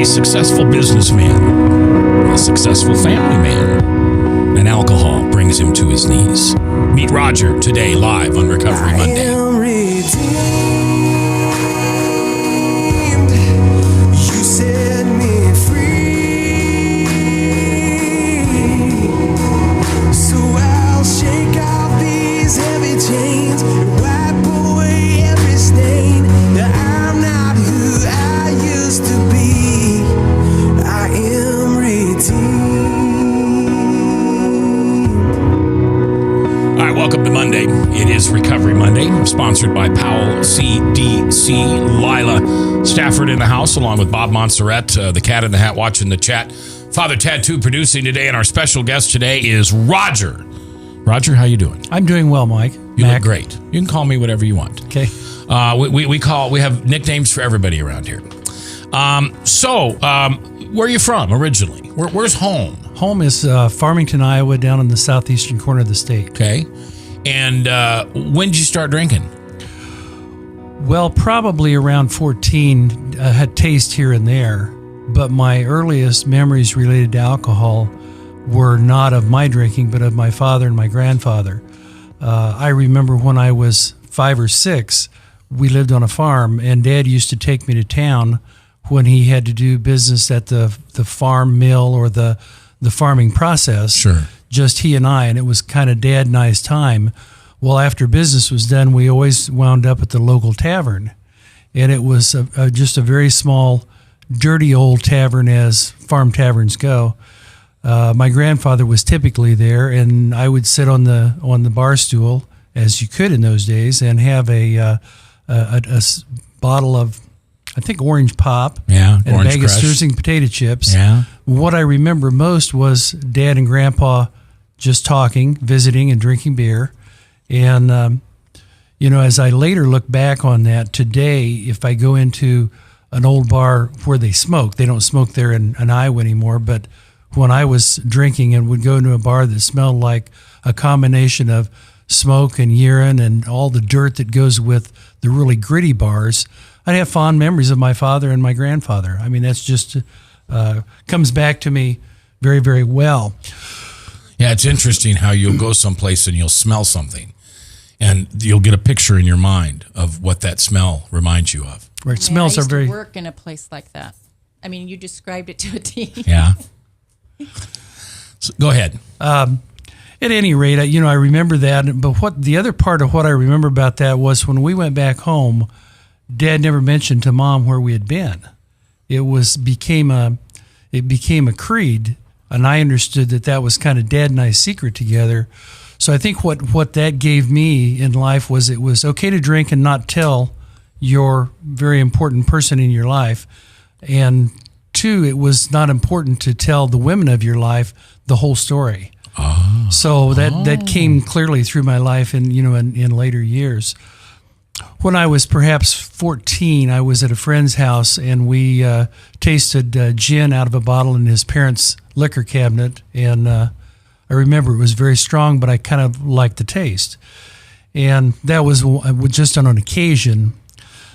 successful businessman, a successful family man, and alcohol brings him to his knees. Meet Roger today, live on Recovery Monday. You set me free, so I'll shake off these heavy chains and wipe away every stain. That I'm not who I used to be. I am redeemed. All right, welcome to Monday. It is Recovery Monday, sponsored by Powell CDC. Lila Stafford in the house, along with Bob Montserrat, the cat in the hat watching the chat. Father Tattoo producing today, and our special guest today is Roger. Roger, how you doing? I'm doing well, Mike. You look great. You can call me whatever you want. Okay. We have nicknames for everybody around here. Where are you from originally? Where's home? Home is Farmington, Iowa, down in the southeastern corner of the state. Okay. And when did you start drinking? Well, probably around 14, had taste here and there, but my earliest memories related to alcohol were not of my drinking, but of my father and my grandfather. I remember when I was 5 or 6, we lived on a farm, and Dad used to take me to town when he had to do business at the farm mill or the farming process. Sure. Just he and I, and it was kind of Dad and I's time. Well, after business was done, we always wound up at the local tavern, and it was just a very small, dirty old tavern as farm taverns go. My grandfather was typically there, and I would sit on the bar stool, as you could in those days, and have a bottle of, I think, orange pop, and a bag of sizzling potato chips. Yeah. What I remember most was Dad and Grandpa just talking, visiting, and drinking beer. And, as I later look back on that today, if I go into an old bar where they smoke, they don't smoke there in Iowa anymore, but when I was drinking and would go into a bar that smelled like a combination of smoke and urine and all the dirt that goes with the really gritty bars, I'd have fond memories of my father and my grandfather. I mean, that's just comes back to me very, very well. Yeah, it's interesting how you'll go someplace and you'll smell something, and you'll get a picture in your mind of what that smell reminds you of. Right, smells I are used very. to work in a place like that. I mean, you described it to a T. Yeah. So, go ahead. At any rate, I remember that. But what the other part of what I remember about that was when we went back home, Dad never mentioned to Mom where we had been. It became a creed, and I understood that was kind of Dad and I's secret together. So I think what that gave me in life was it was okay to drink and not tell your very important person in your life, and 2, it was not important to tell the women of your life the whole story. Oh. So that came clearly through my life in later years. When I was perhaps 14, I was at a friend's house, and we tasted gin out of a bottle in his parents' liquor cabinet, and I remember it was very strong, but I kind of liked the taste. And that was just on an occasion.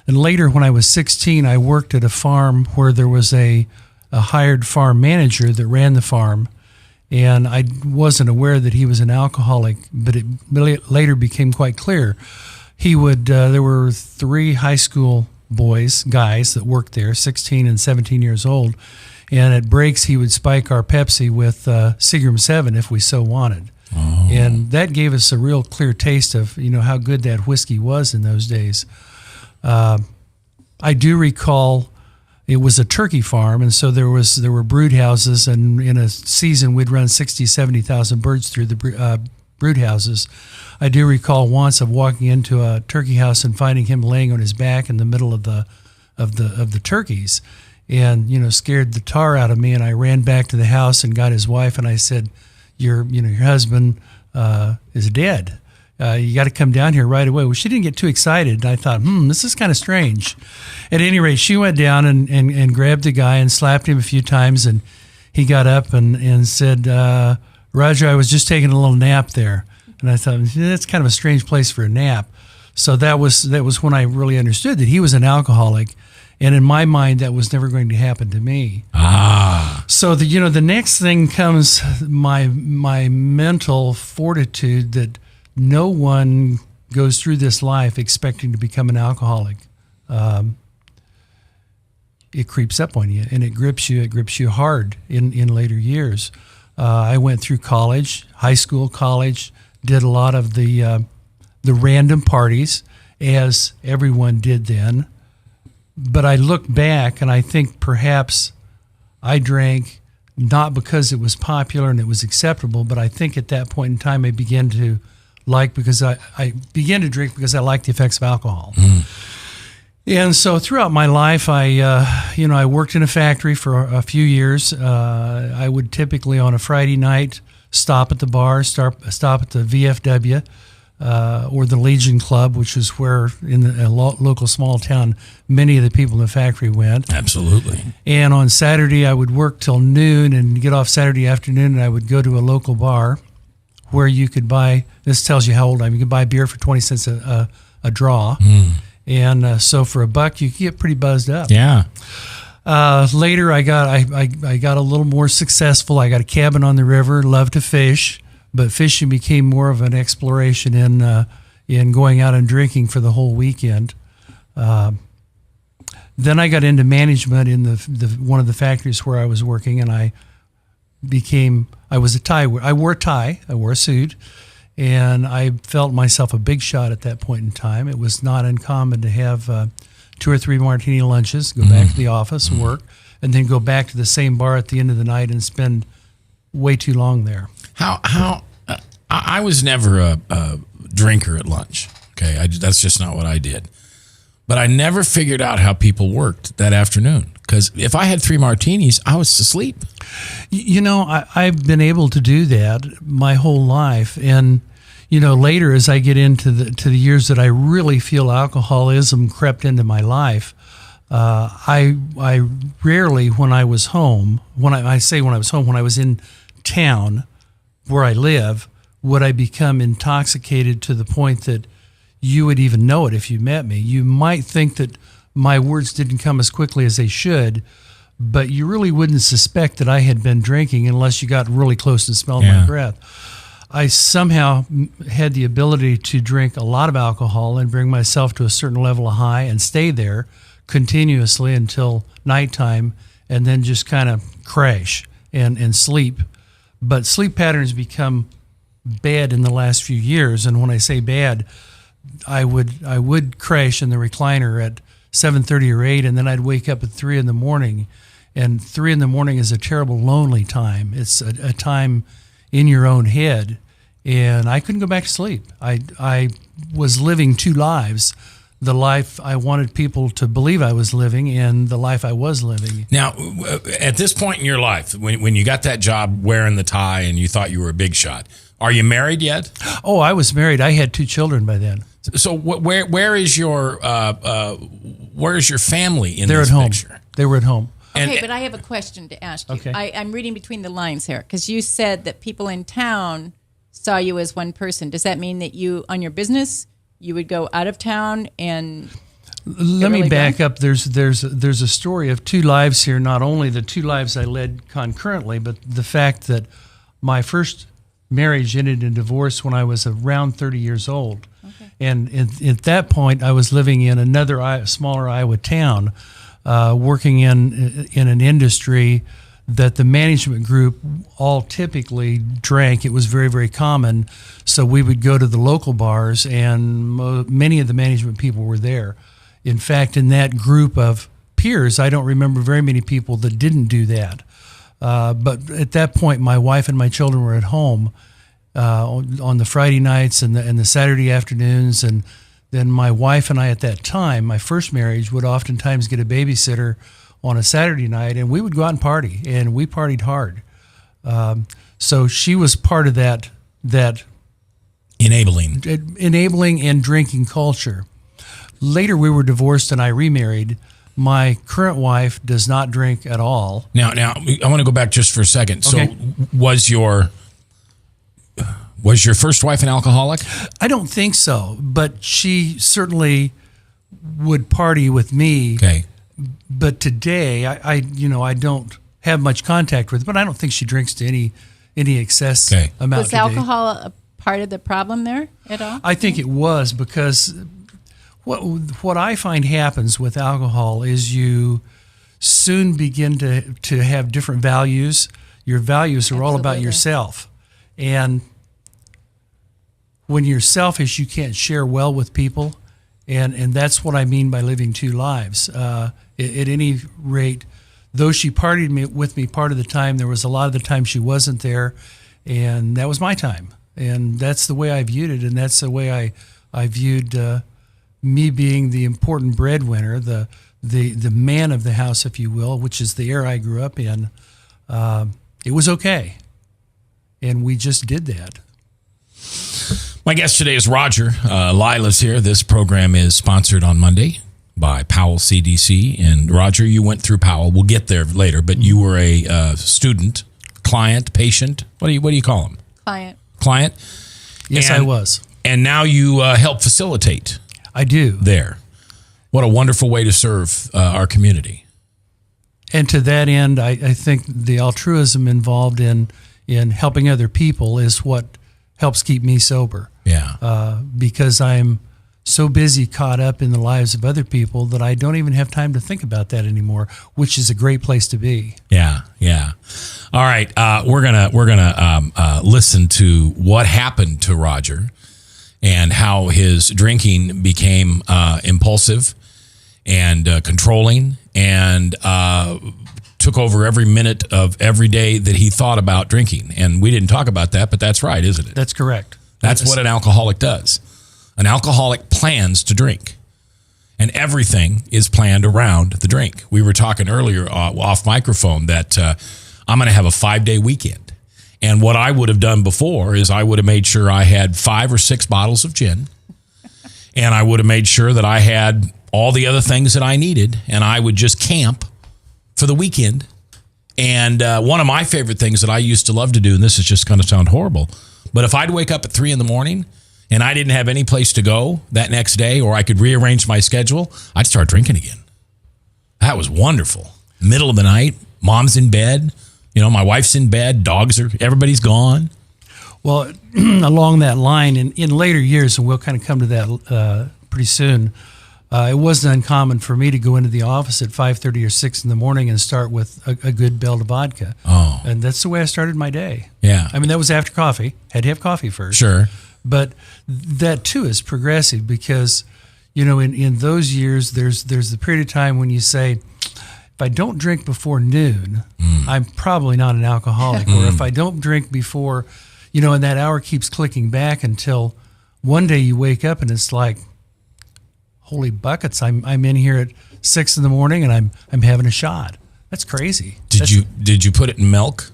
And later, when I was 16, I worked at a farm where there was a hired farm manager that ran the farm, and I wasn't aware that he was an alcoholic, but it later became quite clear. He would, there were 3 high school guys that worked there, 16 and 17 years old, and at breaks he would spike our Pepsi with Seagram 7 if we so wanted. Oh. And that gave us a real clear taste of, how good that whiskey was in those days. I do recall it was a turkey farm, and so there were brood houses, and in a season we'd run 60,000-70,000 birds through the brood houses. I do recall once of walking into a turkey house and finding him laying on his back in the middle of the turkeys, and scared the tar out of me. And I ran back to the house and got his wife, and I said, "Your husband is dead. You got to come down here right away." Well, she didn't get too excited. I thought, this is kind of strange. At any rate, she went down and grabbed the guy and slapped him a few times, and he got up and said, "Roger, I was just taking a little nap there." And I thought, that's kind of a strange place for a nap. So that was when I really understood that he was an alcoholic. And in my mind, that was never going to happen to me. So the next thing comes my mental fortitude that no one goes through this life expecting to become an alcoholic. It creeps up on you and it grips you hard in later years. I went through college, high school, college, did a lot of the random parties, as everyone did then. But I look back and I think perhaps I drank not because it was popular and it was acceptable, but I think at that point in time I began to I began to drink because I liked the effects of alcohol. And so throughout my life, I worked in a factory for a few years. I would typically on a Friday night stop at the bar, stop at the VFW or the Legion Club, which is where in the local small town many of the people in the factory went. Absolutely. And on Saturday, I would work till noon and get off Saturday afternoon, and I would go to a local bar where you could buy, this tells you how old I am, you could buy beer for 20 cents a draw. And so for $1, you could get pretty buzzed up. Yeah. Later, I got a little more successful. I got a cabin on the river, loved to fish, but fishing became more of an exploration in going out and drinking for the whole weekend. Then I got into management in the one of the factories where I was working, and I was a tie. I wore a tie. I wore a suit. And I felt myself a big shot at that point in time. It was not uncommon to have 2 or 3 martini lunches, go back to the office, work, and then go back to the same bar at the end of the night and spend way too long there. I was never a drinker at lunch. Okay, that's just not what I did. But I never figured out how people worked that afternoon. Because if I had 3 martinis, I was asleep. I've been able to do that my whole life. And, later as I get into the years that I really feel alcoholism crept into my life, I rarely, when I was home, when I was in town where I live, would I become intoxicated to the point that you would even know it if you met me. You might think that my words didn't come as quickly as they should, but you really wouldn't suspect that I had been drinking unless you got really close and smelled my breath. I somehow had the ability to drink a lot of alcohol and bring myself to a certain level of high and stay there continuously until nighttime and then just kind of crash and sleep. But sleep patterns become bad in the last few years. And when I say bad, I would crash in the recliner at 7:30 or 8, and then I'd wake up at 3 in the morning. And 3 in the morning is a terrible, lonely time. It's a time in your own head, and I couldn't go back to sleep. I was living 2 lives, the life I wanted people to believe I was living and the life I was living. Now, at this point in your life, when you got that job wearing the tie and you thought you were a big shot, are you married yet? Oh, I was married. I had 2 children by then. So where is your family in They're this at home. picture? They were at home. Okay, but I have a question to ask you. Okay. I'm reading between the lines here because you said that people in town saw you as one person. Does that mean that you, on your business, you would go out of town and... Let me back up. There's a story of 2 lives here. Not only the 2 lives I led concurrently, but the fact that my first marriage ended in divorce when I was around 30 years old. Okay. And at that point, I was living in another smaller Iowa town, working in an industry that the management group all typically drank. It was very, very common. So we would go to the local bars, and many of the management people were there. In fact, in that group of peers, I don't remember very many people that didn't do that. But at that point, my wife and my children were at home on the Friday nights and the Saturday afternoons. And then my wife and I at that time, my first marriage, would oftentimes get a babysitter on a Saturday night, and we would go out and party, and we partied hard. So she was part of that enabling and drinking culture. Later, we were divorced, and I remarried. My current wife does not drink at all. Now, I want to go back just for a second. Okay. So, was your first wife an alcoholic? I don't think so, but she certainly would party with me. Okay. but today I don't have much contact with her, but I don't think she drinks to any excess Okay. amount. Was today. alcohol a part of the problem there at all? I think it was, because what I find happens with alcohol is you soon begin to have different values. Your values are all about Absolutely. yourself. And when you're selfish, you can't share well with people. And that's what I mean by living two lives. At any rate, though she partied with me part of the time, there was a lot of the time she wasn't there, and that was my time. And that's the way I viewed it, and that's the way I viewed me being the important breadwinner, the man of the house, if you will, which is the era I grew up in. It was okay, and we just did that. My guest today is Roger. Lila's here. This program is sponsored on Monday by Powell CDC. And Roger, you went through Powell. We'll get there later, but you were a student, client, patient. What do you call them? Client. Yes, I was. And now you help facilitate I do. there. What a wonderful way to serve our community. And to that end, I think the altruism involved in helping other people is what helps keep me sober. Yeah. Because I'm so busy caught up in the lives of other people that I don't even have time to think about that anymore, which is a great place to be. Yeah. All right. We're gonna listen to what happened to Roger and how his drinking became impulsive and controlling and took over every minute of every day that he thought about drinking. And we didn't talk about that, but that's right, isn't it? That's correct. That's what an alcoholic does. An alcoholic plans to drink, and everything is planned around the drink. We were talking earlier off microphone that I'm going to have a 5-day weekend. And what I would have done before is I would have made sure I had 5 or 6 bottles of gin, and I would have made sure that I had all the other things that I needed, and I would just camp for the weekend. And one of my favorite things that I used to love to do, and this is just going to sound horrible, but if I'd wake up at 3 a.m. and I didn't have any place to go that next day, or I could rearrange my schedule, I'd start drinking again. That was wonderful. Middle of the night, mom's in bed, my wife's in bed, everybody's gone. Well, along that line, in later years, and we'll kind of come to that pretty soon, it wasn't uncommon for me to go into the office at 5:30 or 6 in the morning and start with a good belt of vodka. Oh. And that's the way I started my day. Yeah. I mean, that was after coffee. Had to have coffee first. Sure. But that, too, is progressive because, in those years, there's the period of time when you say, if I don't drink before noon, I'm probably not an alcoholic. Or if I don't drink before, and that hour keeps clicking back until one day you wake up and it's like, holy buckets, I'm in here at 6 in the morning and I'm having a shot. That's crazy. Did you put it in milk?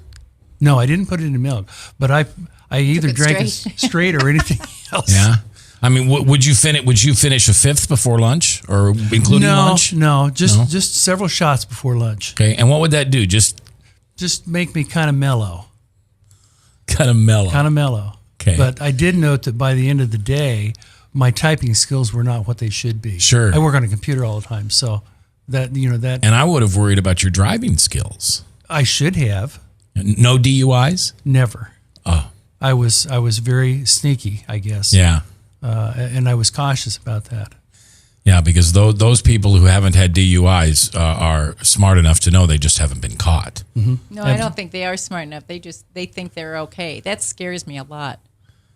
No, I didn't put it in milk, but I either it drank it straight. straight or anything else. Yeah. I mean, would you finish a 5th before lunch, or including lunch? No, just several shots before lunch. Okay. And what would that do? Just make me kind of mellow. kind of mellow. Okay. But I did note that by the end of the day, my typing skills were not what they should be. Sure. I work on a computer all the time, so that. And I would have worried about your driving skills. I should have. No DUIs? Never. Oh. I was very sneaky, I guess. Yeah. And I was cautious about that. Yeah, because those people who haven't had DUIs are smart enough to know they just haven't been caught. No, I don't think they are smart enough. They think they're okay. That scares me a lot.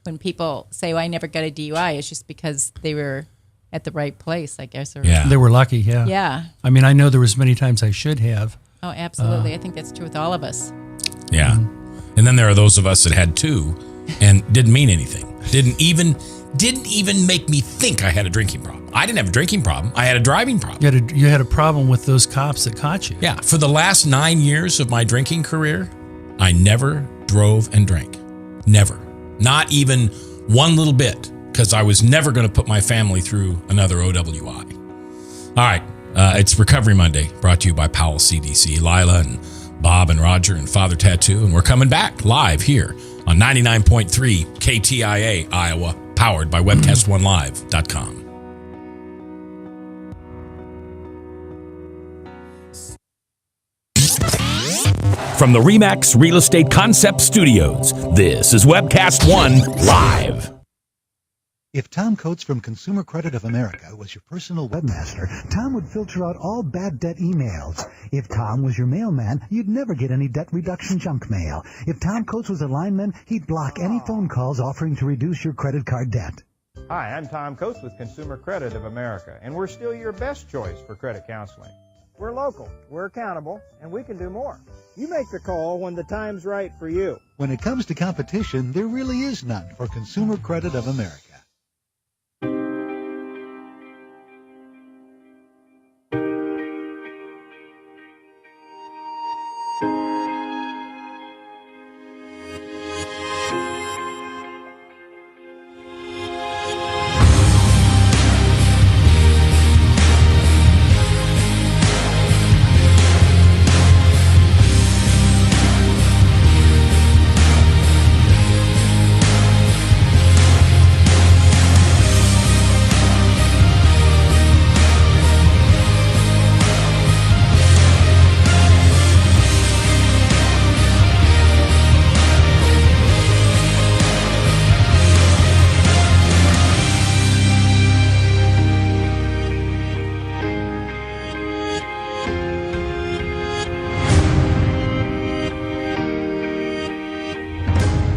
When people say, well, I never got a DUI, it's just because they were at the right place, I guess. Or, Yeah. They were lucky, yeah. Yeah. I mean, I know there was many times I should have. Oh, absolutely. I think that's true with all of us. Yeah. And then there are those of us that had 2 and didn't mean anything. Didn't even make me think I had a drinking problem. I didn't have a drinking problem. I had a driving problem. You had a problem with those cops that caught you. Yeah. For the last 9 years of my drinking career, I never drove and drank. Never. Not even one little bit, because I was never going to put my family through another OWI. All right. It's Recovery Monday, brought to you by Powell CDC. Lila and Bob and Roger and Father Tattoo. And we're coming back live here on 99.3 KTIA, Iowa, powered by webcast1live.com. From the RE/MAX Real Estate Concept Studios, this is Webcast One Live. If Tom Coates from Consumer Credit of America was your personal webmaster, Tom would filter out all bad debt emails. If Tom was your mailman, you'd never get any debt reduction junk mail. If Tom Coates was a lineman, he'd block any phone calls offering to reduce your credit card debt. Hi, I'm Tom Coates with Consumer Credit of America, and we're still your best choice for credit counseling. We're local, we're accountable, and we can do more. You make the call when the time's right for you. When it comes to competition, there really is none for Consumer Credit of America.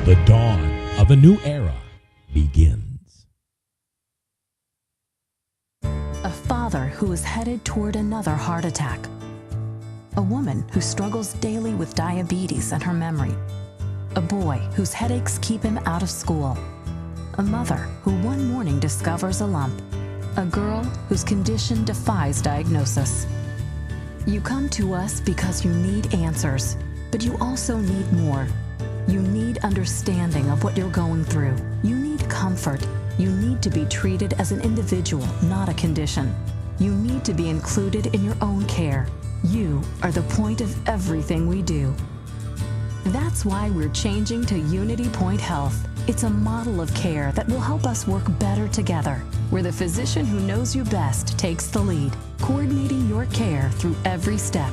The dawn of a new era begins. A father who is headed toward another heart attack. A woman who struggles daily with diabetes and her memory. A boy whose headaches keep him out of school. A mother who one morning discovers a lump. A girl whose condition defies diagnosis. You come to us because you need answers, but you also need more. You need understanding of what you're going through. You need comfort. You need to be treated as an individual, not a condition. You need to be included in your own care. You are the point of everything we do. That's why we're changing to Unity Point Health. It's a model of care that will help us work better together, where the physician who knows you best takes the lead, coordinating your care through every step,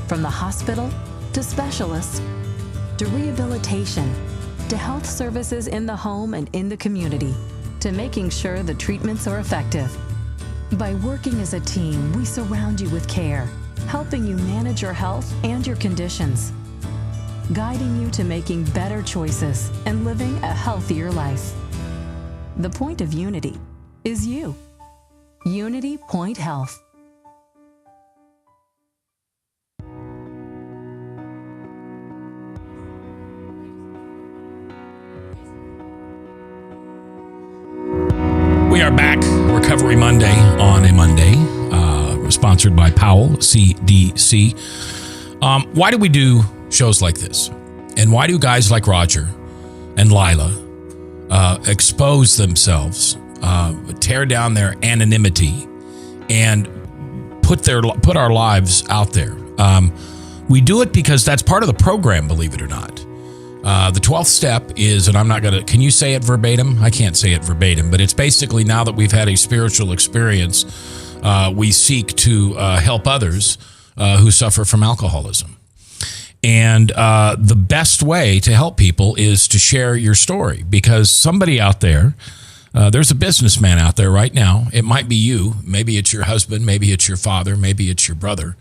from the hospital to specialists, to rehabilitation, to health services in the home and in the community, to making sure the treatments are effective. By working as a team, we surround you with care, helping you manage your health and your conditions, guiding you to making better choices and living a healthier life. The point of Unity is you. Unity Point Health. We are back, Recovery Monday on a Monday, sponsored by Powell CDC. Why do we do shows like this? And why do guys like Roger and Lila expose themselves, tear down their anonymity, and put our lives out there? We do it because that's part of the program, believe it or not. The 12th step is, and I'm not going to, can you say it verbatim? I can't say it verbatim, but it's basically, now that we've had a spiritual experience, we seek to help others who suffer from alcoholism. And the best way to help people is to share your story, because somebody out there, there's a businessman out there right now. It might be you. Maybe it's your husband. Maybe it's your father. Maybe it's your brother.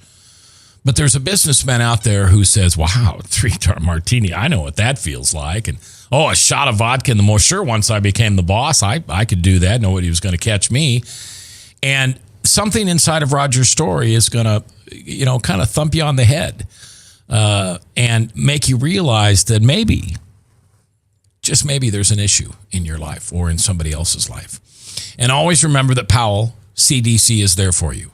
But there's a businessman out there who says, wow, 3-star martini, I know what that feels like. And, oh, a shot of vodka in the morning. Sure, once I became the boss, I could do that. Nobody was going to catch me. And something inside of Roger's story is going to, kind of thump you on the head and make you realize that maybe, just maybe, there's an issue in your life or in somebody else's life. And always remember that Powell CDC is there for you.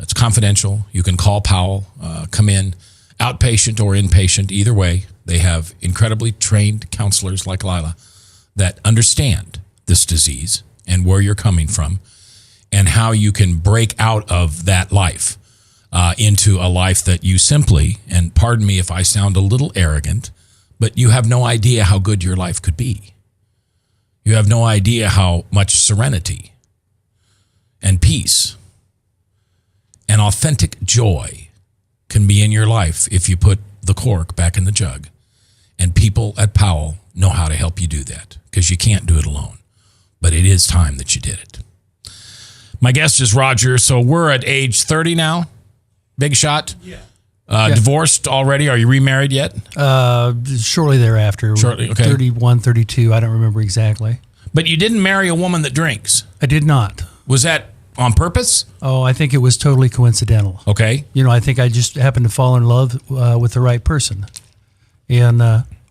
It's confidential. You can call Powell, come in, outpatient or inpatient, either way. They have incredibly trained counselors like Lila that understand this disease and where you're coming from and how you can break out of that life into a life that you simply, and pardon me if I sound a little arrogant, but you have no idea how good your life could be. You have no idea how much serenity and peace and authentic joy can be in your life if you put the cork back in the jug. And people at Powell know how to help you do that because you can't do it alone. But it is time that you did it. My guest is Roger. So we're at age 30 now. Big shot. Yeah. Divorced already? Are you remarried yet? Shortly thereafter. Shortly, okay. 31, 32. I don't remember exactly. But you didn't marry a woman that drinks. I did not. Was that on purpose? Oh, I think it was totally coincidental. Okay. I think I just happened to fall in love with the right person. And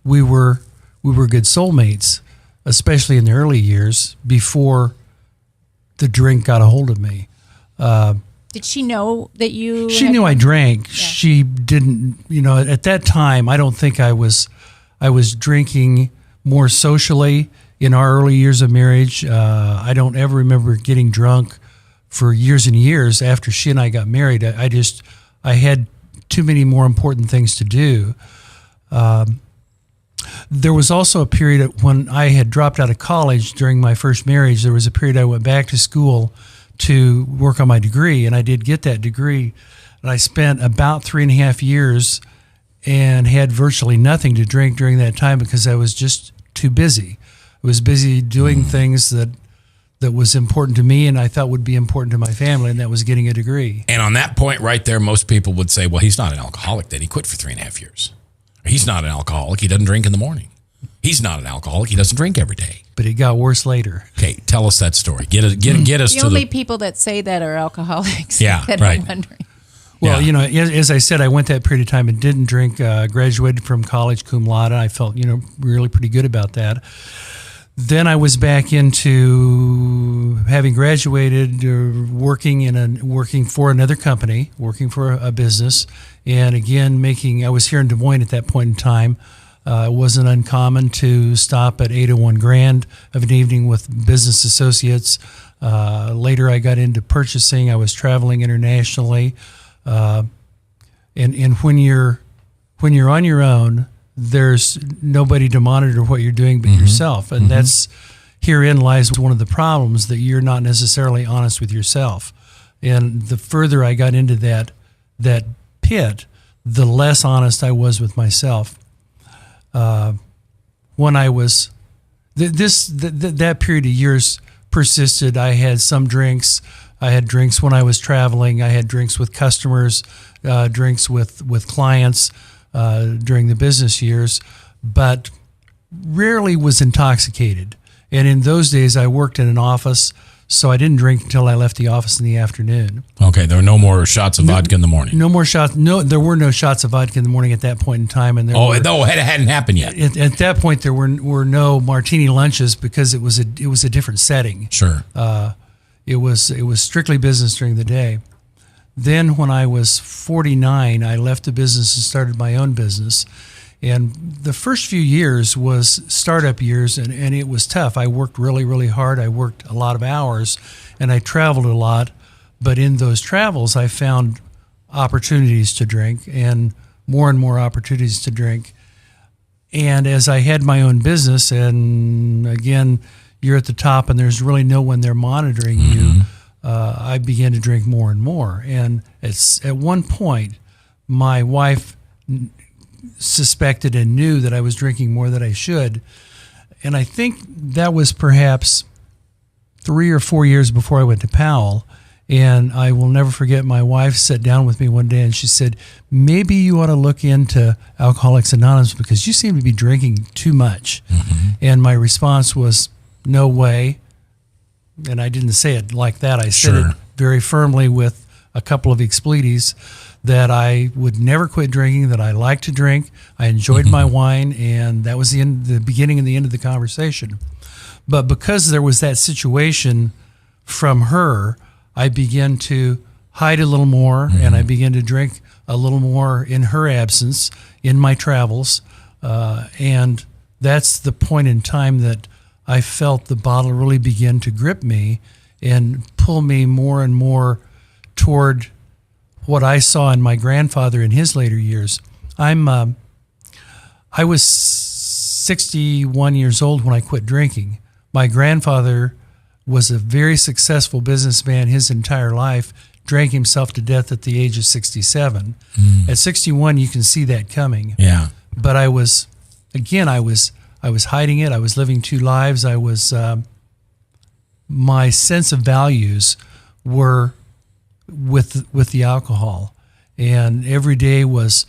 we were good soulmates, especially in the early years before the drink got a hold of me. Did she know that you? She knew I drank. Yeah. She didn't. At that time, I don't think I was drinking more socially in our early years of marriage. I don't ever remember getting drunk for years and years after she and I got married. I had too many more important things to do. There was also a period when I had dropped out of college during my first marriage. There was a period I went back to school to work on my degree, and I did get that degree. And I spent about 3.5 years and had virtually nothing to drink during that time because I was just too busy. I was busy doing things that was important to me and I thought would be important to my family, and that was getting a degree. And on that point right there, most people would say, well, he's not an alcoholic then. He quit for 3.5 years. He's not an alcoholic. He doesn't drink in the morning. He's not an alcoholic. He doesn't drink every day. But it got worse later. Okay, tell us that story. Get us the to only people that say that are alcoholics. Yeah, that right. I'm wondering. Well, as I said, I went that period of time and didn't drink. Graduated from college cum laude. I felt, really pretty good about that. Then I was back into having graduated, working for another company, working for a business, and again I was here in Des Moines at that point in time. It wasn't uncommon to stop at 801 Grand of an evening with business associates. Later, I got into purchasing. I was traveling internationally, and when you're on your own, there's nobody to monitor what you're doing but yourself, and that's herein lies one of the problems, that you're not necessarily honest with yourself. And the further I got into that pit, the less honest I was with myself. When I was that period of years persisted. I had some drinks. I had drinks when I was traveling. I had drinks with customers, drinks with clients during the business years, but rarely was intoxicated. And in those days, I worked in an office, so I didn't drink until I left the office in the afternoon. Okay, there were no more shots of vodka in the morning. No more shots. No, there were no shots of vodka in the morning at that point in time. And it hadn't happened yet. At that point, there were no martini lunches because it was a different setting. Sure. It was strictly business during the day. Then, when I was 49, I left the business and started my own business. And the first few years was startup years, and it was tough. I worked really, really hard. I worked a lot of hours, and I traveled a lot. But in those travels, I found opportunities to drink and more opportunities to drink. And as I had my own business, and again, you're at the top and there's really no one there monitoring you, I began to drink more and more. And at one point, my wife suspected and knew that I was drinking more than I should. And I think that was perhaps 3 or 4 years before I went to Powell. And I will never forget, my wife sat down with me one day and she said, maybe you ought to look into Alcoholics Anonymous because you seem to be drinking too much. And my response was, no way. And I didn't say it like that. I said it very firmly with a couple of expletives, that I would never quit drinking, that I liked to drink. I enjoyed my wine, and that was the beginning and the end of the conversation. But because there was that situation from her, I began to hide a little more, and I began to drink a little more in her absence in my travels. And that's the point in time that I felt the bottle really begin to grip me and pull me more and more toward what I saw in my grandfather in his later years. I was 61 years old when I quit drinking. My grandfather was a very successful businessman his entire life, drank himself to death at the age of 67. At 61, you can see that coming. Yeah. But I was hiding it. I was living two lives. My sense of values were with the alcohol, and every day was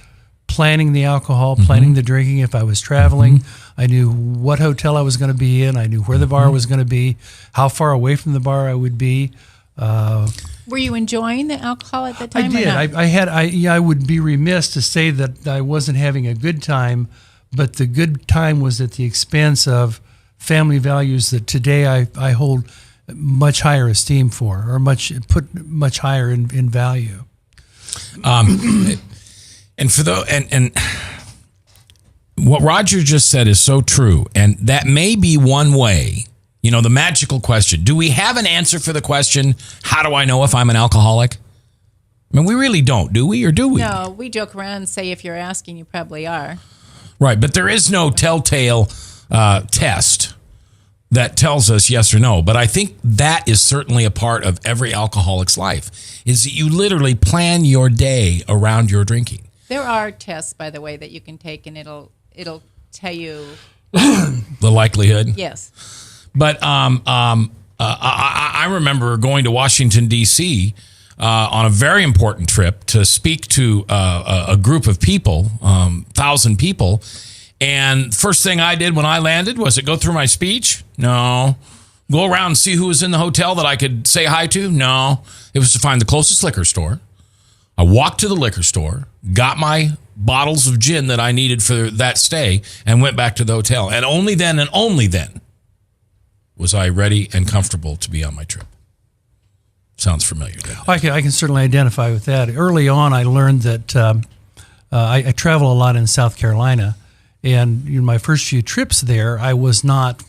planning the alcohol, planning the drinking. If I was traveling, I knew what hotel I was going to be in. I knew where the bar was going to be, how far away from the bar I would be. Were you enjoying the alcohol at the time? I did. I would be remiss to say that I wasn't having a good time, but the good time was at the expense of family values that today I hold much higher esteem for, or put much higher in value. And for and what Roger just said is so true, and that may be one way. You know, the magical question: do we have an answer for the question? How do I know if I'm an alcoholic? I mean, we really don't, do we, or do we? No, we joke around and say if you're asking, you probably are. Right, but there is no telltale test that tells us yes or no. But I think that is certainly a part of every alcoholic's life, is that you literally plan your day around your drinking. There are tests, by the way, that you can take, and it'll tell you the likelihood. Yes. But I remember going to Washington, D.C. On a very important trip to speak to a group of people, 1,000 people. And first thing I did when I landed was go through my speech? No. Go around and see who was in the hotel that I could say hi to? No. It was to find the closest liquor store. I walked to the liquor store, got my bottles of gin that I needed for that stay, and went back to the hotel. And only then was I ready and comfortable to be on my trip. Sounds familiar, doesn't it? I can certainly identify with that. Early on, I learned that I travel a lot in South Carolina, and in my first few trips there, I was not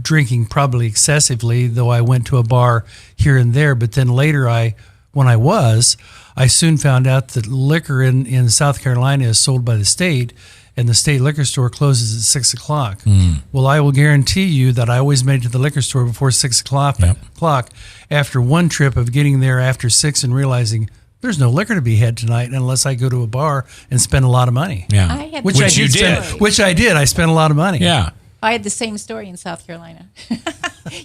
drinking probably excessively, though I went to a bar here and there. But then later, when I soon found out that liquor in South Carolina is sold by the state, and the state liquor store closes at 6 o'clock. Well, I will guarantee you that I always made it to the liquor store before 6 o'clock. After one trip of getting there after 6 and realizing there's no liquor to be had tonight unless I go to a bar and spend a lot of money. Yeah, which you did. Which I did. I spent a lot of money. Yeah, I had the same story in South Carolina.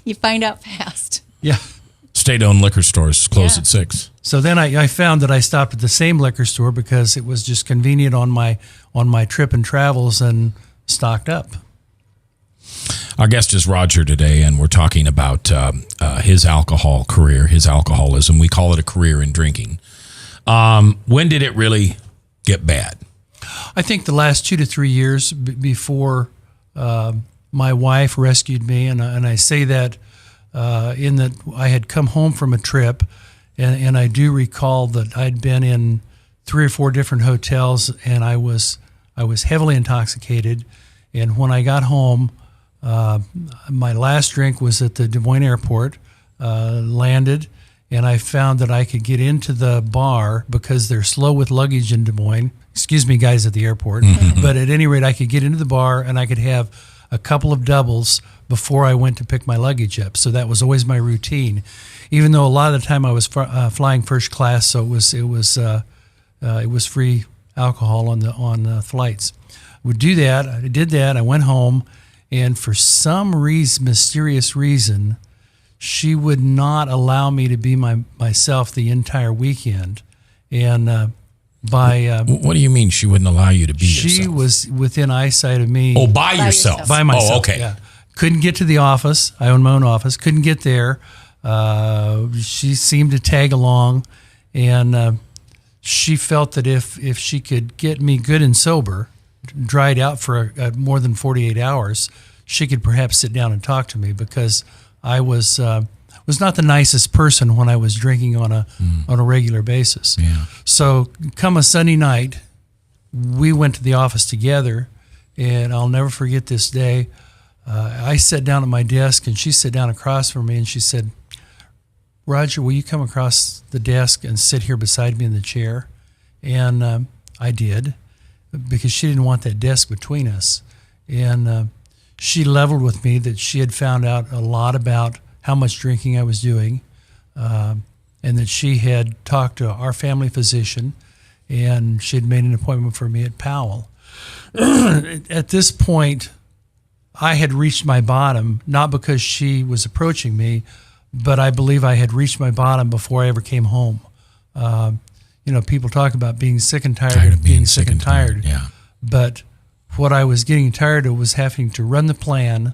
You find out fast. Yeah. State-owned liquor stores close at 6. So then I found that I stopped at the same liquor store because it was just convenient on my trip and travels, and stocked up. Our guest is Roger today, and we're talking about his alcohol career, his alcoholism. We call it a career in drinking. When did it really get bad? I think the last 2 to 3 years before my wife rescued me, and I say that in that I had come home from a trip, and I do recall that I'd been in 3 or 4 different hotels, and I was heavily intoxicated. And when I got home, my last drink was at the Des Moines airport, landed, and I found that I could get into the bar because they're slow with luggage in Des Moines. Excuse me, guys at the airport. But at any rate, I could get into the bar and I could have a couple of doubles before I went to pick my luggage up. So that was always my routine, even though a lot of the time I was flying first class, so it was free alcohol on the flights. Would do that. I did that. I went home, and for some mysterious reason, she would not allow me to be myself the entire weekend. And what do you mean she wouldn't allow you to be yourself? She was within eyesight of me. Oh, by yourself. By myself. Oh, okay. Yeah. Couldn't get to the office. I own my own office. Couldn't get there. She seemed to tag along, and she felt that if she could get me good and sober, dried out for more than 48 hours, she could perhaps sit down and talk to me, because I was not the nicest person when I was drinking on a regular basis. Yeah. So come a Sunday night, we went to the office together, and I'll never forget this day. I sat down at my desk, and she sat down across from me, and she said, "Roger, will you come across the desk and sit here beside me in the chair?" And I did, because she didn't want that desk between us. And she leveled with me that she had found out a lot about how much drinking I was doing. and that she had talked to our family physician, and she had made an appointment for me at Powell. At this point, I had reached my bottom, not because she was approaching me, but I believe I had reached my bottom before I ever came home. People talk about being sick and tired of being sick and tired. Yeah. But what I was getting tired of was having to run the plan,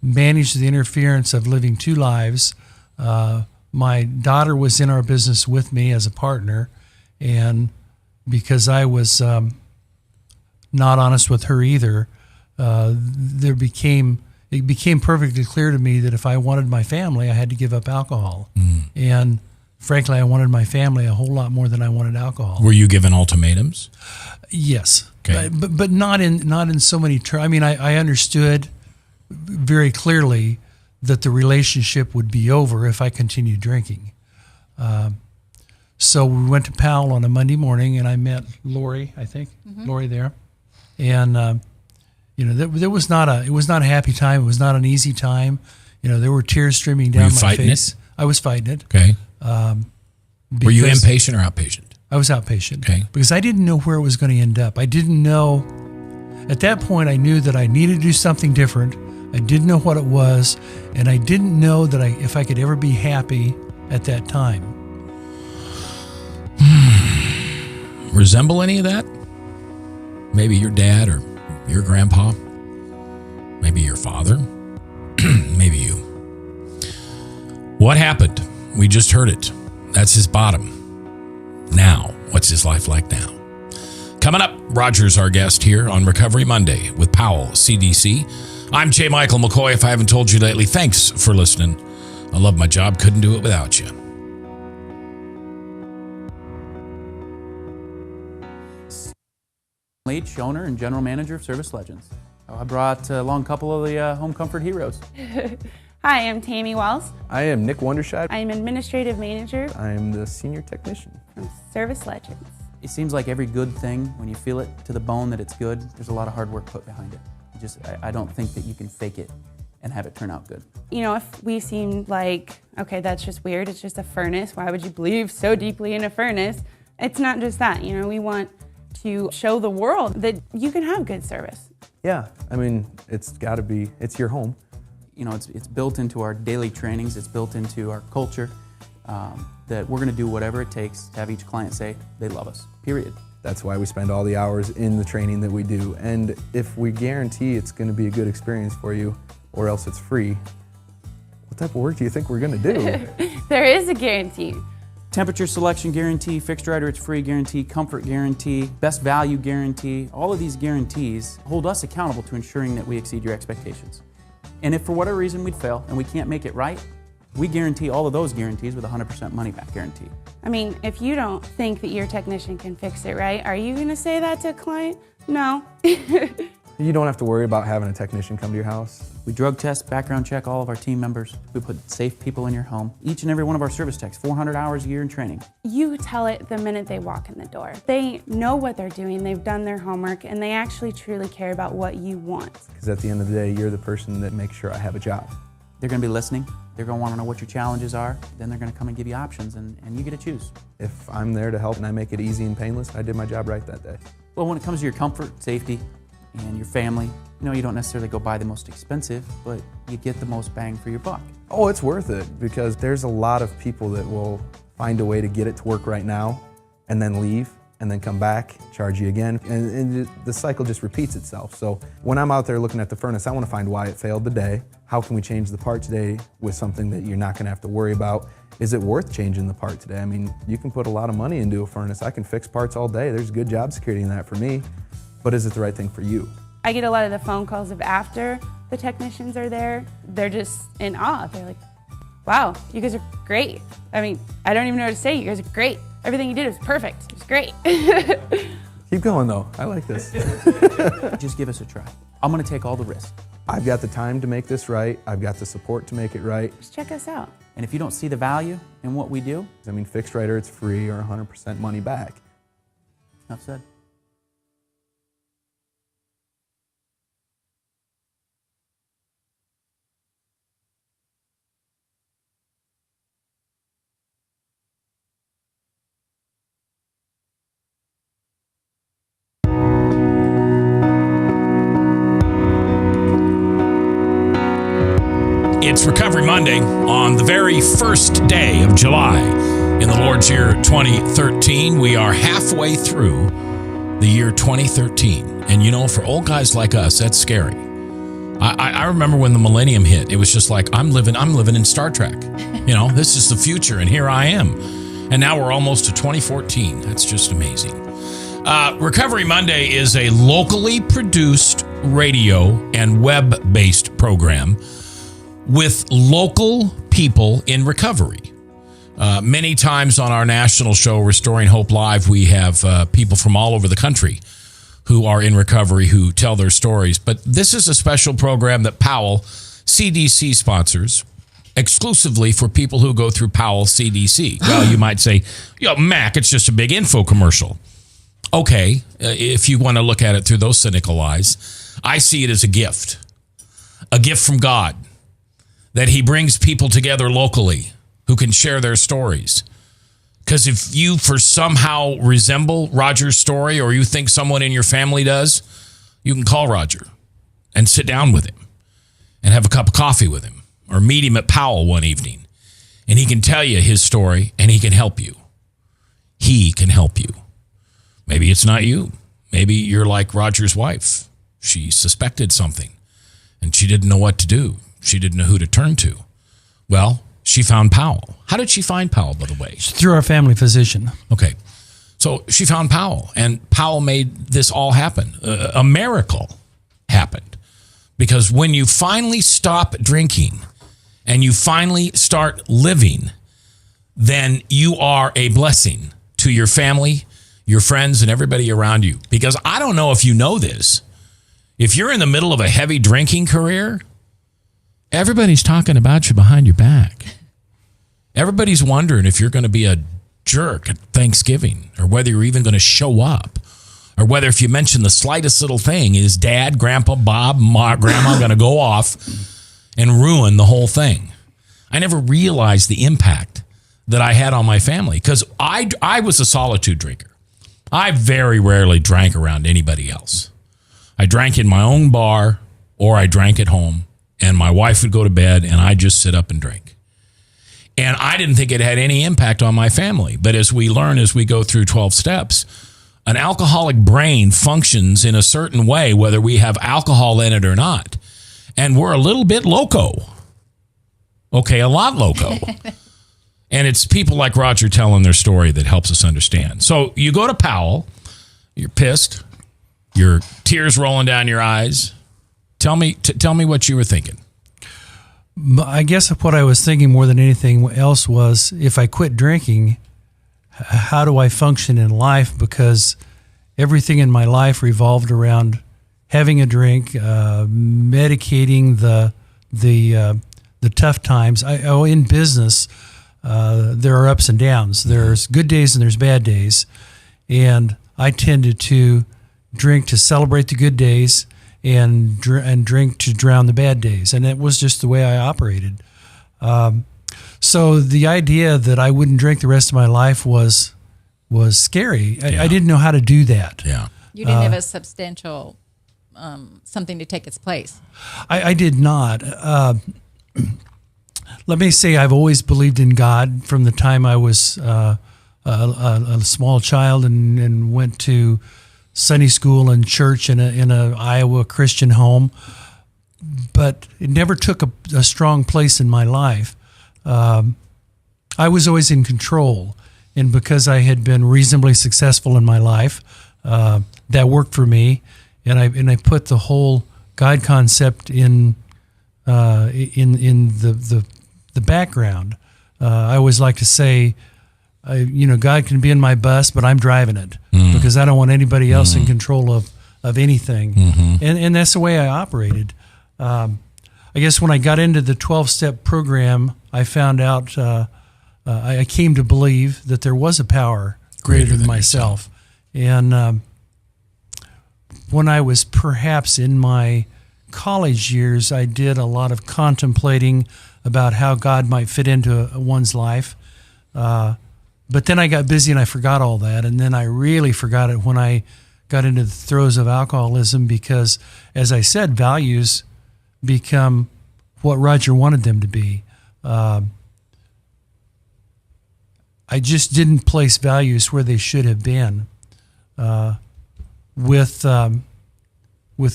manage the interference of living two lives. My daughter was in our business with me as a partner, and because I was not honest with her either, it became perfectly clear to me that if I wanted my family, I had to give up alcohol. And frankly, I wanted my family a whole lot more than I wanted alcohol. Were you given ultimatums? Yes, Okay. but not in so many terms. I mean, I understood very clearly that the relationship would be over if I continued drinking. So we went to Powell on a Monday morning, and I met Lori, I think, Lori there, and it was not a happy time. It was not an easy time. There were tears streaming down my fighting face. it? I was fighting it. Okay. Were you because inpatient or outpatient? I was outpatient. Okay. Because I didn't know where it was going to end up. I didn't know. At that point, I knew that I needed to do something different. I didn't know what it was, and I didn't know that if I could ever be happy at that time. Resemble any of that? Maybe your dad or your grandpa? Maybe your father? Maybe you. What happened? We just heard it. That's his bottom. Now, what's his life like now? Coming up, Roger's our guest here on Recovery Monday with Powell CDC. I'm J. Michael McCoy. If I haven't told you lately, thanks for listening. I love my job. Couldn't do it without you. Leach, owner and general manager of Service Legends. I brought along a couple of the home comfort heroes. Hi, I'm Tammy Wells. I am Nick Wondershide. I'm administrative manager I am the senior technician from Service Legends. It seems like every good thing, when you feel it to the bone that it's good, there's a lot of hard work put behind it. I don't think that you can fake it and have it turn out good. If we seem like, okay, that's just weird, it's just a furnace, why would you believe so deeply in a furnace? It's not just that, we want to show the world that you can have good service. Yeah, I mean, it's got to be, it's your home. It's built into our daily trainings, it's built into our culture, that we're going to do whatever it takes to have each client say they love us, period. That's why we spend all the hours in the training that we do. And if we guarantee it's going to be a good experience for you, or else it's free, what type of work do you think we're going to do? There is a guarantee. Temperature selection guarantee, fixed rider it's free guarantee, comfort guarantee, best value guarantee. All of these guarantees hold us accountable to ensuring that we exceed your expectations. And if for whatever reason we'd fail and we can't make it right, we guarantee all of those guarantees with a 100% money back guarantee. I mean, if you don't think that your technician can fix it right, are you going to say that to a client? No. You don't have to worry about having a technician come to your house. We drug test, background check all of our team members. We put safe people in your home. Each and every one of our service techs, 400 hours a year in training. You tell it the minute they walk in the door. They know what they're doing, they've done their homework, and they actually truly care about what you want. Because at the end of the day, you're the person that makes sure I have a job. They're going to be listening. They're going to want to know what your challenges are. Then they're going to come and give you options, and you get to choose. If I'm there to help and I make it easy and painless, I did my job right that day. Well, when it comes to your comfort, safety, and your family, you don't necessarily go buy the most expensive, but you get the most bang for your buck. Oh, it's worth it, because there's a lot of people that will find a way to get it to work right now and then leave and then come back, charge you again, and the cycle just repeats itself. So when I'm out there looking at the furnace, I want to find why it failed today. How can we change the part today with something that you're not going to have to worry about? Is it worth changing the part today? I mean, you can put a lot of money into a furnace. I can fix parts all day. There's good job security in that for me. But is it the right thing for you? I get a lot of the phone calls of after the technicians are there. They're just in awe. They're like, wow, you guys are great. I mean, I don't even know what to say. You guys are great. Everything you did was perfect. It was great. Keep going though. I like this. Just give us a try. I'm going to take all the risk. I've got the time to make this right. I've got the support to make it right. Just check us out. And if you don't see the value in what we do, I mean, fixed rider, it's free or 100% money back. enough said. It's Recovery Monday on the very first day of July in the Lord's year 2013. We are halfway through the year 2013. And you know, for old guys like us, that's scary. I remember when the millennium hit, it was just like, I'm living in Star Trek. You know, this is the future, and here I am. And now we're almost to 2014. That's just amazing. Recovery Monday is a locally produced radio and web-based program with local people in recovery. Many times on our national show, Restoring Hope Live, we have people from all over the country who are in recovery who tell their stories. But this is a special program that Powell CDC sponsors exclusively for people who go through Powell CDC. Well, you might say, Mac, it's just a big info commercial. Okay, if you want to look at it through those cynical eyes, I see it as a gift from God, that he brings people together locally who can share their stories. Because if you for somehow resemble Roger's story, or you think someone in your family does, you can call Roger and sit down with him and have a cup of coffee with him, or meet him at Powell one evening, and he can tell you his story and he can help you. He can help you. Maybe it's not you. Maybe you're like Roger's wife. She suspected something and she didn't know what to do. She didn't know who to turn to. Well, she found Powell. How did she find Powell, by the way? Through our family physician. Okay. So she found Powell, and Powell made this all happen. A miracle happened. Because when you finally stop drinking and you finally start living, then you are a blessing to your family, your friends, and everybody around you. Because I don't know if you know this. If you're in the middle of a heavy drinking career, everybody's talking about you behind your back. Everybody's wondering if you're going to be a jerk at Thanksgiving, or whether you're even going to show up, or whether if you mention the slightest little thing, is Dad, Grandpa, Bob, Grandma going to go off and ruin the whole thing. I never realized the impact that I had on my family, because I was a solitude drinker. I very rarely drank around anybody else. I drank in my own bar, or I drank at home, and my wife would go to bed and I'd just sit up and drink. And I didn't think it had any impact on my family. But as we learn, as we go through 12 steps, an alcoholic brain functions in a certain way, whether we have alcohol in it or not. And we're a little bit loco. Okay, a lot loco. And it's people like Roger telling their story that helps us understand. So you go to Powell, you're pissed, your tears rolling down your eyes. Tell me what you were thinking. I guess what I was thinking more than anything else was, if I quit drinking, how do I function in life? Because everything in my life revolved around having a drink, medicating the tough times. In business, there are ups and downs. There's good days and there's bad days, and I tended to drink to celebrate the good days and drink to drown the bad days. And it was just the way I operated. So the idea that I wouldn't drink the rest of my life was scary. I didn't know how to do that. Yeah. You didn't have a substantial something to take its place. I did not. Let me say, I've always believed in God from the time I was a small child and went to Sunday school and church in a Iowa Christian home, but it never took a strong place in my life. I was always in control, and because I had been reasonably successful in my life, that worked for me, and I put the whole God concept in the background. I always like to say, God can be in my bus, but I'm driving it because I don't want anybody else in control of anything. And that's the way I operated. I guess when I got into the 12-step program, I found out, I came to believe that there was a power greater than myself. And when I was perhaps in my college years, I did a lot of contemplating about how God might fit into one's life. But then I got busy and I forgot all that. And then I really forgot it when I got into the throes of alcoholism because, as I said, values become what Roger wanted them to be. I just didn't place values where they should have been. With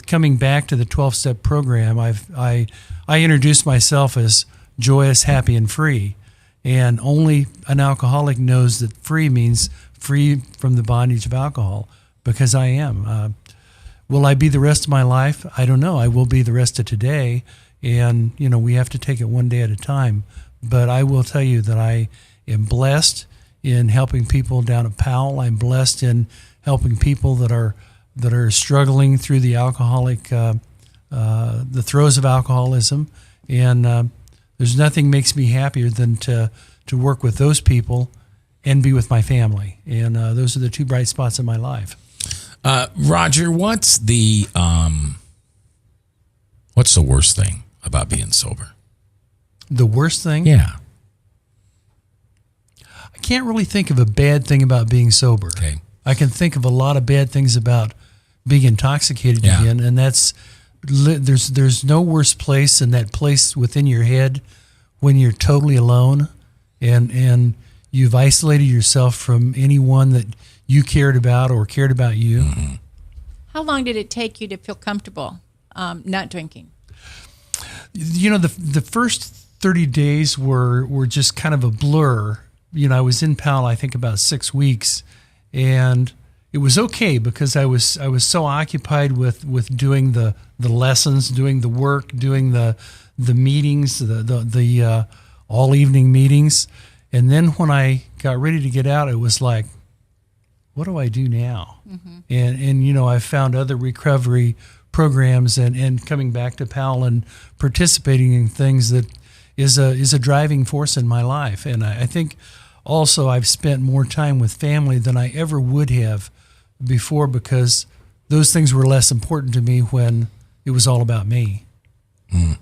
coming back to the 12-step program, I introduced myself as joyous, happy, and free. And only an alcoholic knows that free means free from the bondage of alcohol, because I am. Will I be the rest of my life? I don't know. I will be the rest of today. And, we have to take it one day at a time. But I will tell you that I am blessed in helping people down at Powell. I'm blessed in helping people that are struggling through the alcoholic, the throes of alcoholism. And there's nothing makes me happier than to work with those people and be with my family. And those are the two bright spots in my life. Roger, what's the worst thing about being sober? The worst thing? Yeah. I can't really think of a bad thing about being sober. Okay. I can think of a lot of bad things about being intoxicated again, and there's no worse place than that place within your head when you're totally alone and you've isolated yourself from anyone that you cared about or cared about you. Mm-hmm. How long did it take you to feel comfortable not drinking? The first 30 days were just kind of a blur. I was in Powell, I think, about 6 weeks, and it was okay because I was so occupied with doing the lessons, doing the work, doing the meetings, the all evening meetings, and then when I got ready to get out, it was like, what do I do now? Mm-hmm. And I found other recovery programs and coming back to Powell and participating in things that is a driving force in my life. And I think also I've spent more time with family than I ever would have before because those things were less important to me when it was all about me. Mm.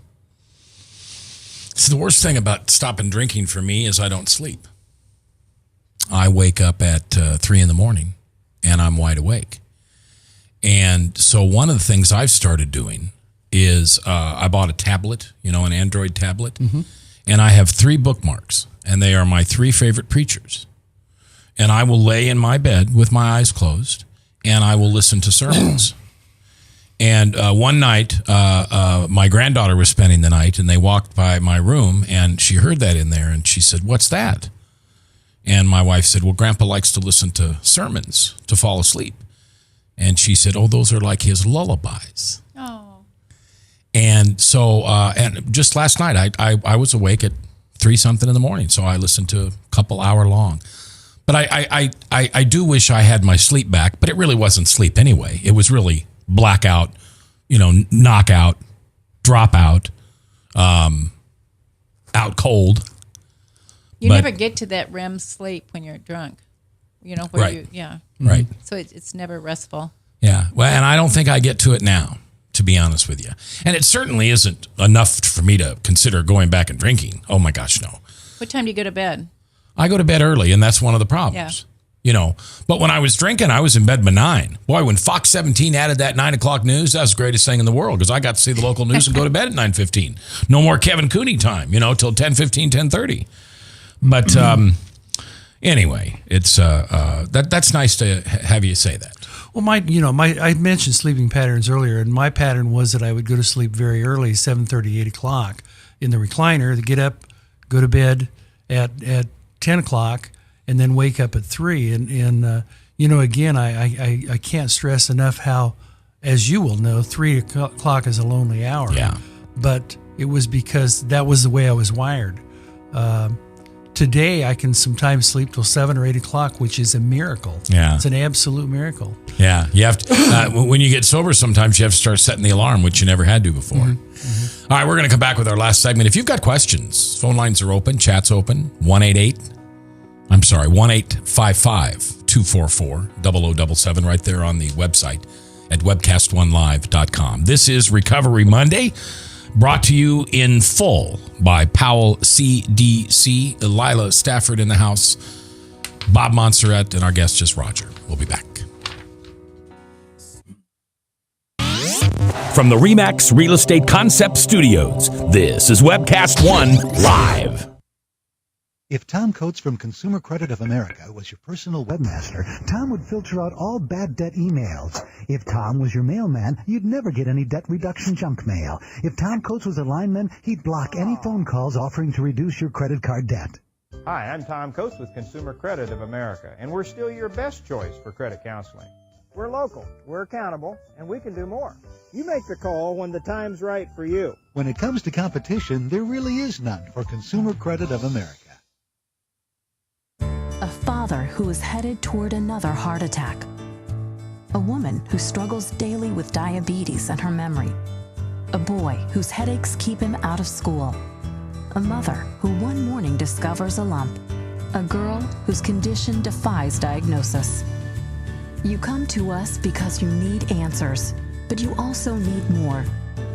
So the worst thing about stopping drinking for me is I don't sleep. I wake up at 3 a.m. and I'm wide awake. And so one of the things I've started doing is I bought a tablet, an Android tablet, mm-hmm. and I have 3 bookmarks, and they are my 3 favorite preachers. And I will lay in my bed with my eyes closed, and I will listen to sermons. And one night, my granddaughter was spending the night, and they walked by my room, and she heard that in there, and she said, "What's that?" And my wife said, "Well, Grandpa likes to listen to sermons to fall asleep." And she said, "Oh, those are like his lullabies." Oh. And so, and just last night, I was awake at 3-something in the morning, so I listened to a couple hour long. But I do wish I had my sleep back, but it really wasn't sleep anyway. It was really blackout, knockout, dropout, out cold. You never get to that REM sleep when you're drunk. Where right. yeah. Right. So it's never restful. Yeah. Well, and I don't think I get to it now, to be honest with you. And it certainly isn't enough for me to consider going back and drinking. Oh my gosh, no. What time do you go to bed? I go to bed early, and that's one of the problems. Yeah. But when I was drinking, I was in bed by 9. Boy, when Fox 17 added that 9 o'clock news, that was the greatest thing in the world because I got to see the local news and go to bed at 9:15. No more Kevin Cooney time, till 10:15, 10:30. But anyway, it's that's nice to have you say that. Well, I mentioned sleeping patterns earlier, and my pattern was that I would go to sleep very early, 7:30, 8 o'clock in the recliner, to get up, go to bed at 10 o'clock, and then wake up at 3. And again, I can't stress enough how, as you will know, 3 o'clock is a lonely hour. Yeah. But it was because that was the way I was wired. Today, I can sometimes sleep till 7 or 8 o'clock, which is a miracle. Yeah. It's an absolute miracle. Yeah. You have to, when you get sober, sometimes you have to start setting the alarm, which you never had to before. Mm-hmm. Mm-hmm. All right, we're going to come back with our last segment. If you've got questions, phone lines are open, chat's open, 1-855-244-0077 right there on the website at webcast1live.com. This is Recovery Monday, brought to you in full by Powell CDC, Lila Stafford in the house, Bob Montserrat, and our guest just Roger. We'll be back. From the RE/MAX Real Estate Concept Studios, this is Webcast One Live. If Tom Coates from Consumer Credit of America was your personal webmaster, Tom would filter out all bad debt emails. If Tom was your mailman, you'd never get any debt reduction junk mail. If Tom Coates was a lineman, he'd block any phone calls offering to reduce your credit card debt. Hi, I'm Tom Coates with Consumer Credit of America, and we're still your best choice for credit counseling. We're local, we're accountable, and we can do more. You make the call when the time's right for you. When it comes to competition, there really is none for Consumer Credit of America. A father who is headed toward another heart attack. A woman who struggles daily with diabetes and her memory. A boy whose headaches keep him out of school. A mother who one morning discovers a lump. A girl whose condition defies diagnosis. You come to us because you need answers, but you also need more.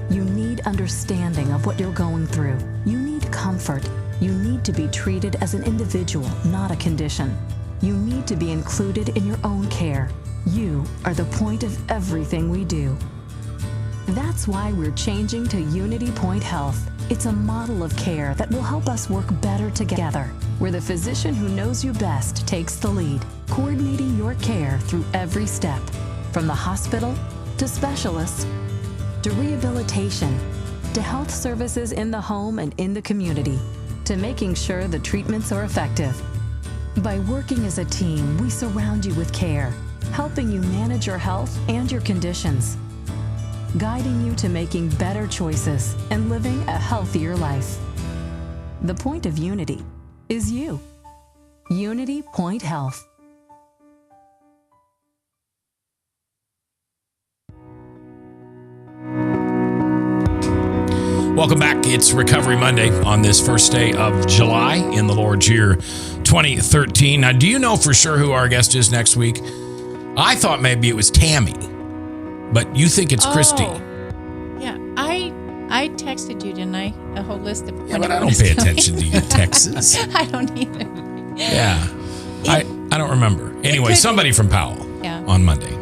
You need understanding of what you're going through. You need comfort. You need to be treated as an individual, not a condition. You need to be included in your own care. You are the point of everything we do. That's why we're changing to Unity Point Health. It's a model of care that will help us work better together, where the physician who knows you best takes the lead, coordinating your care through every step, from the hospital to specialists to rehabilitation to health services in the home and in the community, to making sure the treatments are effective. By working as a team, we surround you with care, helping you manage your health and your conditions, guiding you to making better choices and living a healthier life. The point of Unity is you. Unity Point Health. Welcome back. It's Recovery Monday on this first day of July in the Lord's year 2013. Now, do you know for sure who our guest is next week? I thought maybe it was Tammy, but you think it's Christy. Yeah, I texted you, didn't I? A whole list of. Yeah, but I don't pay attention to your texts. I don't either. Yeah, I don't remember. Anyway, somebody from Powell on Monday.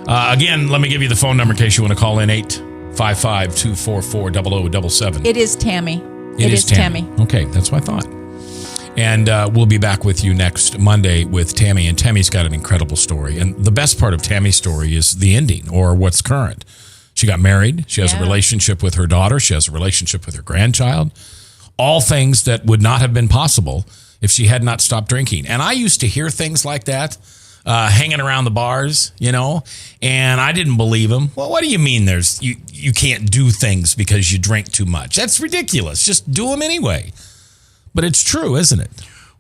Again, let me give you the phone number in case you want to call in, 855-244-0077. It is Tammy. It is Tammy. Okay, that's what I thought. And we'll be back with you next Monday with Tammy. And Tammy's got an incredible story. And the best part of Tammy's story is the ending, or what's current. She got married. She has a relationship with her daughter. She has a relationship with her grandchild. All things that would not have been possible if she had not stopped drinking. And I used to hear things like that hanging around the bars, you know, and I didn't believe him. Well, what do you mean you can't do things because you drink too much? That's ridiculous. Just do them anyway. But it's true, isn't it?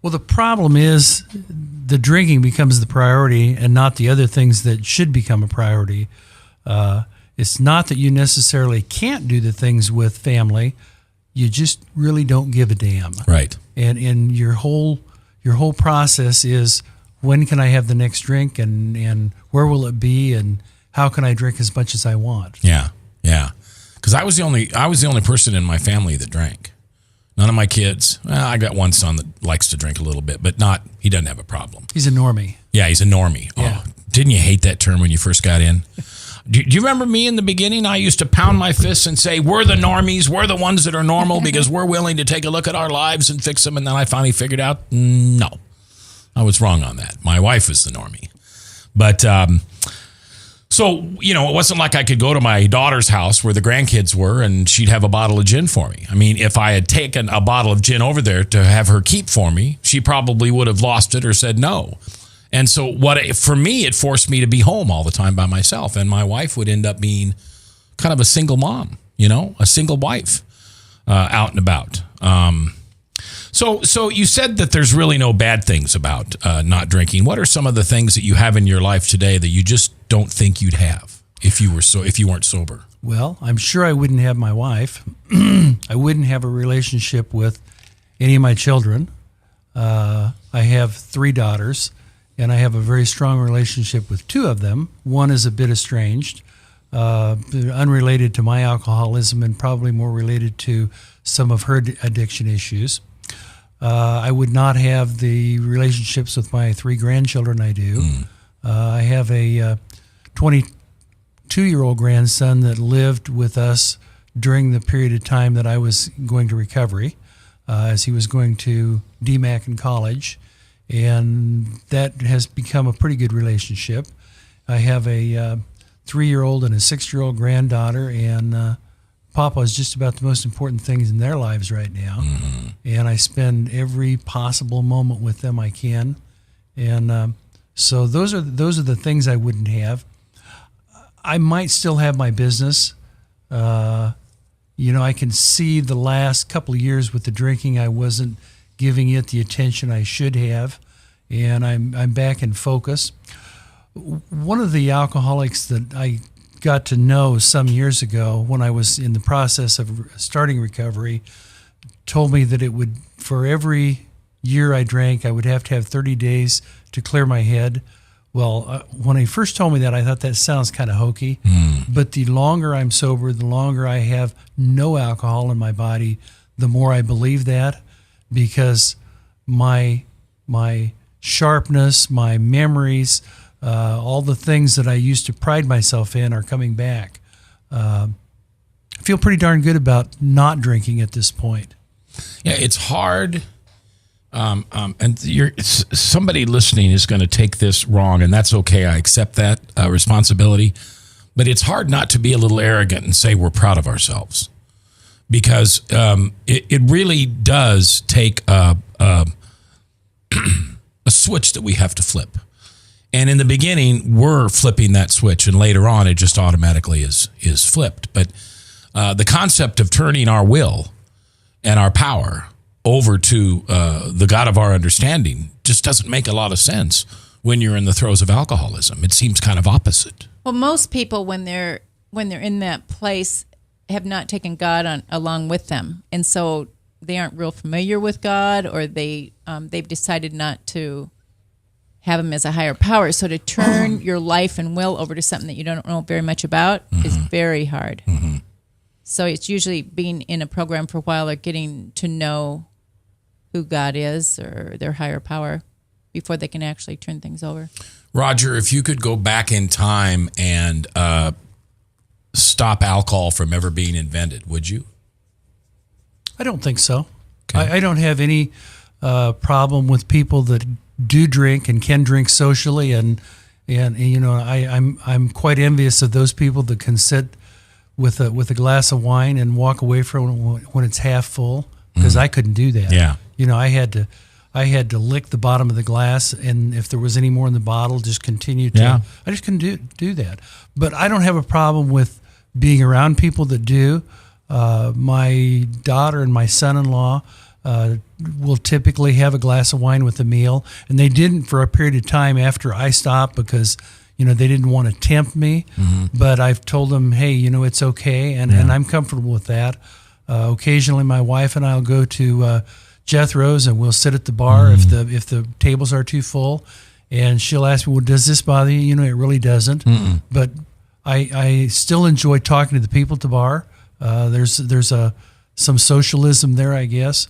Well, the problem is the drinking becomes the priority and not the other things that should become a priority. It's not that you necessarily can't do the things with family. You just really don't give a damn. Right. And your whole process is, when can I have the next drink, and where will it be, and how can I drink as much as I want? Yeah. Because I was the only person in my family that drank. None of my kids. Well, I got one son that likes to drink a little bit, but he doesn't have a problem. He's a normie. Yeah, he's a normie. Yeah. Oh, didn't you hate that term when you first got in? Do you remember me in the beginning? I used to pound my fists and say, we're the normies. We're the ones that are normal because we're willing to take a look at our lives and fix them. And then I finally figured out, no, I was wrong on that. My wife was the normie. But so, you know, it wasn't like I could go to my daughter's house where the grandkids were and she'd have a bottle of gin for me. I mean, if I had taken a bottle of gin over there to have her keep for me, she probably would have lost it or said no. And so for me, it forced me to be home all the time by myself. And my wife would end up being kind of a single mom, you know, a single wife out and about. So you said that there's really no bad things about not drinking. What are some of the things that you have in your life today that you just don't think you'd have if you weren't sober? Well, I'm sure I wouldn't have my wife. I wouldn't have a relationship with any of my children. I have 3 daughters, and I have a very strong relationship with 2 of them. One is a bit estranged, unrelated to my alcoholism and probably more related to some of her addiction issues. I would not have the relationships with my 3 grandchildren I do. I have a 22 2-year-old grandson that lived with us during the period of time that I was going to recovery, as he was going to DMAC in college. And that has become a pretty good relationship. I have a 3-year-old and a 6-year-old granddaughter, and Papa is just about the most important things in their lives right now. Mm-hmm. And I spend every possible moment with them I can. And so those are the things I wouldn't have. I might still have my business. I can see the last couple of years with the drinking, I wasn't giving it the attention I should have, and I'm back in focus. One of the alcoholics that I got to know some years ago when I was in the process of starting recovery told me that it would, for every year I drank, I would have to have 30 days to clear my head. Well, when he first told me that, I thought that sounds kind of hokey. But the longer I'm sober, the longer I have no alcohol in my body, the more I believe that, because my sharpness, my memories, all the things that I used to pride myself in are coming back. I feel pretty darn good about not drinking at this point. Yeah, it's hard. And somebody listening is going to take this wrong, and that's okay. I accept that responsibility. But it's hard not to be a little arrogant and say we're proud of ourselves, because it really does take a switch that we have to flip. And in the beginning, we're flipping that switch, and later on, it just automatically is flipped. But the concept of turning our will and our power over to the God of our understanding just doesn't make a lot of sense when you're in the throes of alcoholism. It seems kind of opposite. Well, most people, when they're in that place, have not taken God along with them, and so they aren't real familiar with God, or they've decided not to have Him as a higher power. So to turn your life and will over to something that you don't know very much about is very hard. Mm-hmm. So it's usually being in a program for a while or getting to know who God is or their higher power before they can actually turn things over. Roger, if you could go back in time and stop alcohol from ever being invented, would you? I don't think so. Okay. I don't have any problem with people that do drink and can drink socially, and I'm quite envious of those people that can sit with a glass of wine and walk away from it when it's half full, because I couldn't do that. Yeah. I had to lick the bottom of the glass, and if there was any more in the bottle, just continue to. Yeah. I just couldn't do that. But I don't have a problem with being around people that do. My daughter and my son-in-law will typically have a glass of wine with the meal, and they didn't for a period of time after I stopped, because they didn't want to tempt me. But I've told them, hey, it's okay, and I'm comfortable with that. Occasionally, my wife and I will go to Jethro's, and we'll sit at the bar if the tables are too full, and she'll ask me, well, does this bother you? It really doesn't. But I still enjoy talking to the people at the bar. There's some socialism there, I guess.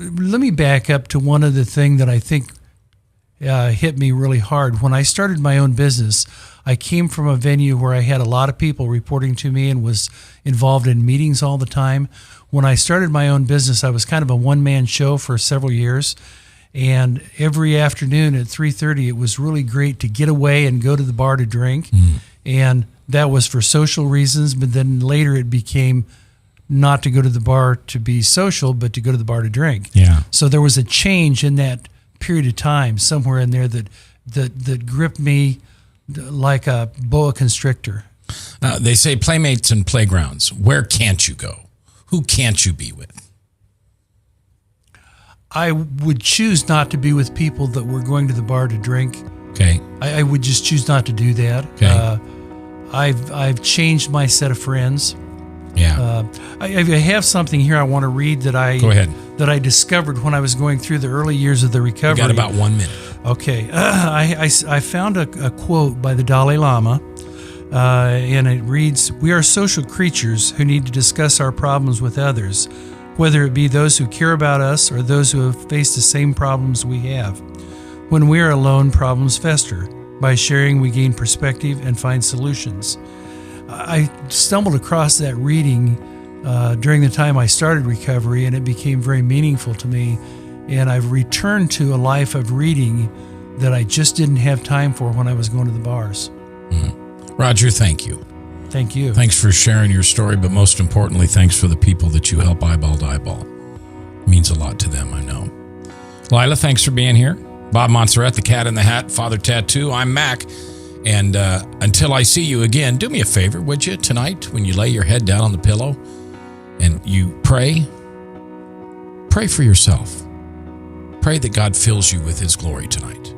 Let me back up to one other thing that I think hit me really hard. When I started my own business, I came from a venue where I had a lot of people reporting to me and was involved in meetings all the time. When I started my own business, I was kind of a one-man show for several years. And every afternoon at 3:30, it was really great to get away and go to the bar to drink. And that was for social reasons, but then later it became not to go to the bar to be social, but to go to the bar to drink. Yeah. So there was a change in that period of time somewhere in there that gripped me like a boa constrictor. They say playmates and playgrounds. Where can't you go? Who can't you be with? I would choose not to be with people that were going to the bar to drink. Okay. I would just choose not to do that. Okay. I've changed my set of friends. Yeah. I have something here I want to read that Go ahead. that I discovered when I was going through the early years of the recovery. We got about 1 minute. Okay. I found a quote by the Dalai Lama, and it reads, "We are social creatures who need to discuss our problems with others, whether it be those who care about us or those who have faced the same problems we have. When we are alone, problems fester. By sharing, we gain perspective and find solutions. I stumbled across that reading during the time I started recovery, and it became very meaningful to me. And I've returned to a life of reading that I just didn't have time for when I was going to the bars. Roger, thank you. Thank you. Thanks for sharing your story, but most importantly, thanks for the people that you help eyeball to eyeball. It means a lot to them, I know. Lila, thanks for being here. Bob Montserrat, the Cat in the Hat, Father Tattoo. I'm Mac. And until I see you again, do me a favor, would you, tonight, when you lay your head down on the pillow and you pray for yourself. Pray that God fills you with his glory tonight.